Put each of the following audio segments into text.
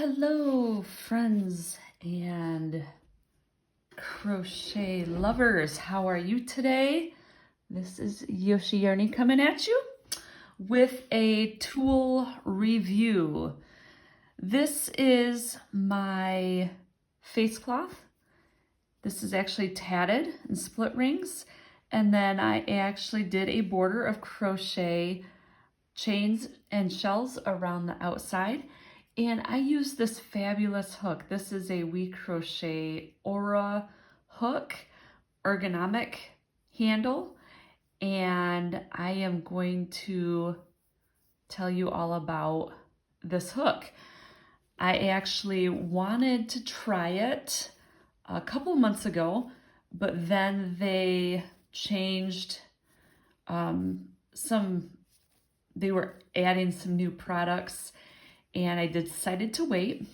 Hello, friends and crochet lovers. How are you today? This is Yoshi Yarny coming at you with a tool review. This is my face cloth. This is actually tatted and split rings. And then I actually did a border of crochet chains and shells around the outside. And I use this fabulous hook. This is a WeCrochet Aura hook, ergonomic handle. And I am going to tell you all about this hook. I actually wanted to try it a couple months ago, but then they changed they were adding some new products, and I decided to wait.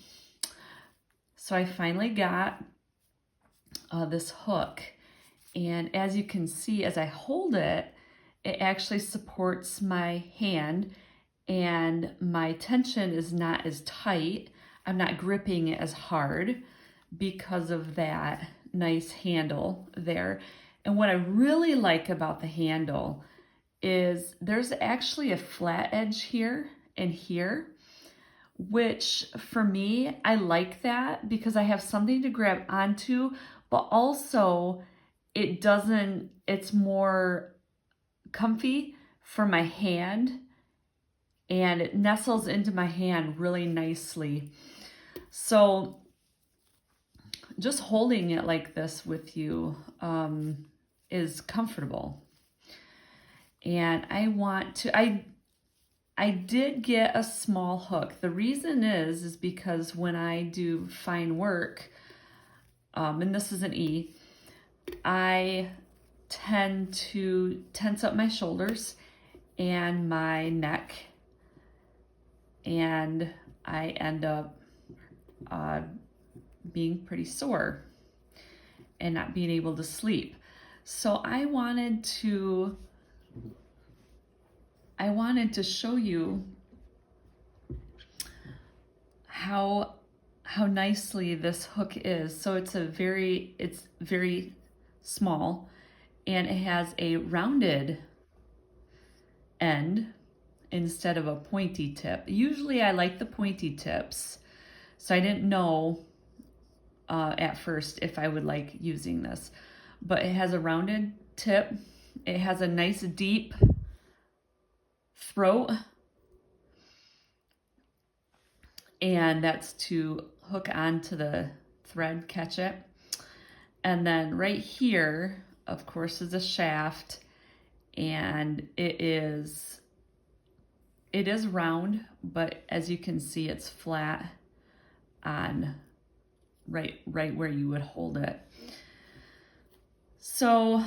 So I finally got this hook. And as you can see, as I hold it, it actually supports my hand and my tension is not as tight. I'm not gripping it as hard because of that nice handle there. And what I really like about the handle is there's actually a flat edge here and here, which for me, I like that because I have something to grab onto, but also it's more comfy for my hand and it nestles into my hand really nicely. So just holding it like this with you is comfortable. And I did get a small hook. The reason is because when I do fine work, and this is an E, I tend to tense up my shoulders and my neck, and I end up being pretty sore and not being able to sleep. So I wanted to show you how nicely this hook is. So it's very small and it has a rounded end instead of a pointy tip. Usually I like the pointy tips, so I didn't know at first if I would like using this, but it has a rounded tip. It has a nice deep throat, and that's to hook onto the thread, catch it. And then right here, of course, is a shaft, and it is round, but as you can see, it's flat on right where you would hold it. So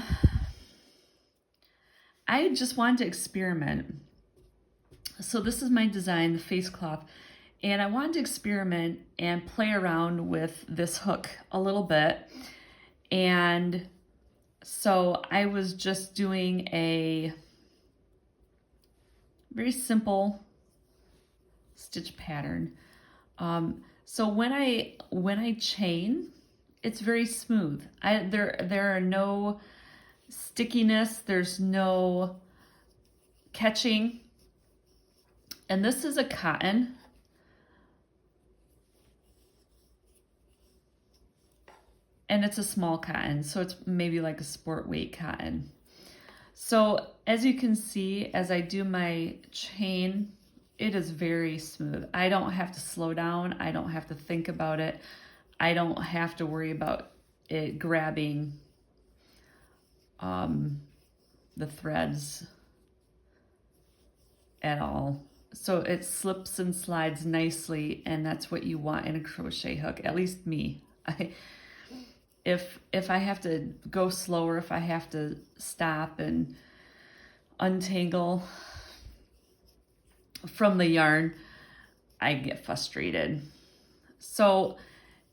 I just wanted to experiment. So this is my design, the face cloth, and I wanted to experiment and play around with this hook a little bit. And so I was just doing a very simple stitch pattern. So when I chain, it's very smooth. There are no stickiness, there's no catching. And this is a cotton. And it's a small cotton, so it's maybe like a sport weight cotton. So as you can see, as I do my chain, it is very smooth. I don't have to slow down. I don't have to think about it. I don't have to worry about it grabbing the threads at all. So it slips and slides nicely, and that's what you want in a crochet hook, at least me. If I have to go slower, if I have to stop and untangle from the yarn, I get frustrated. So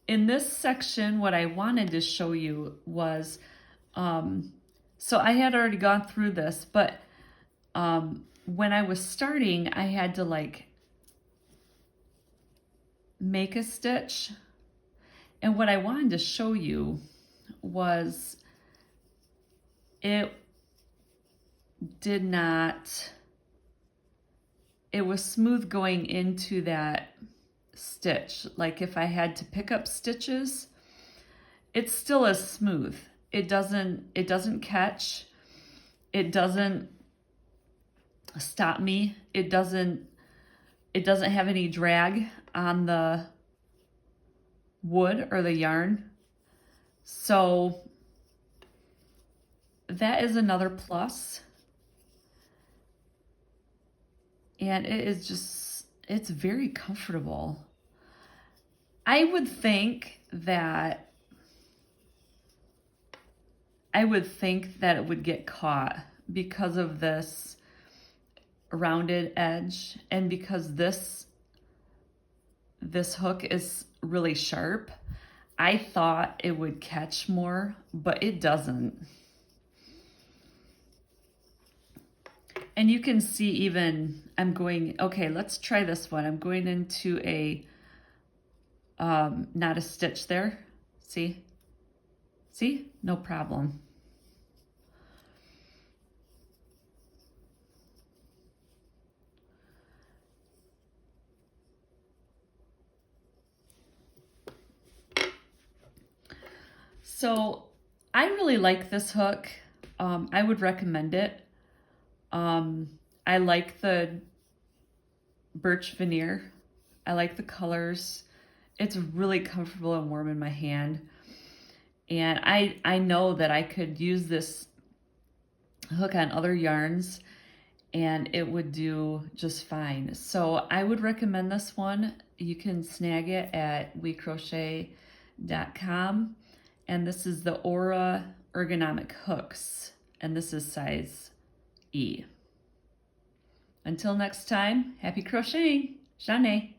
in this section, what I wanted to show you was, so I had already gone through this, but when I was starting, I had to like make a stitch. And what I wanted to show you was it was smooth going into that stitch. Like if I had to pick up stitches, it's still as smooth. It doesn't catch. It doesn't stop me. It doesn't have any drag on the wood or the yarn. So that is another plus. And it is just, it's very comfortable. I would think that it would get caught because of this rounded edge and because this hook is really sharp. I thought it would catch more, but it doesn't. And you can see even, okay, let's try this one. I'm going into a, not a stitch there. See? See? No problem. So I really like this hook. I would recommend it. I like the birch veneer. I like the colors. It's really comfortable and warm in my hand. And I know that I could use this hook on other yarns and it would do just fine. So I would recommend this one. You can snag it at WeCrochet.com. And this is the Aura Ergonomic Hooks. And this is size E. Until next time, happy crocheting. Janae.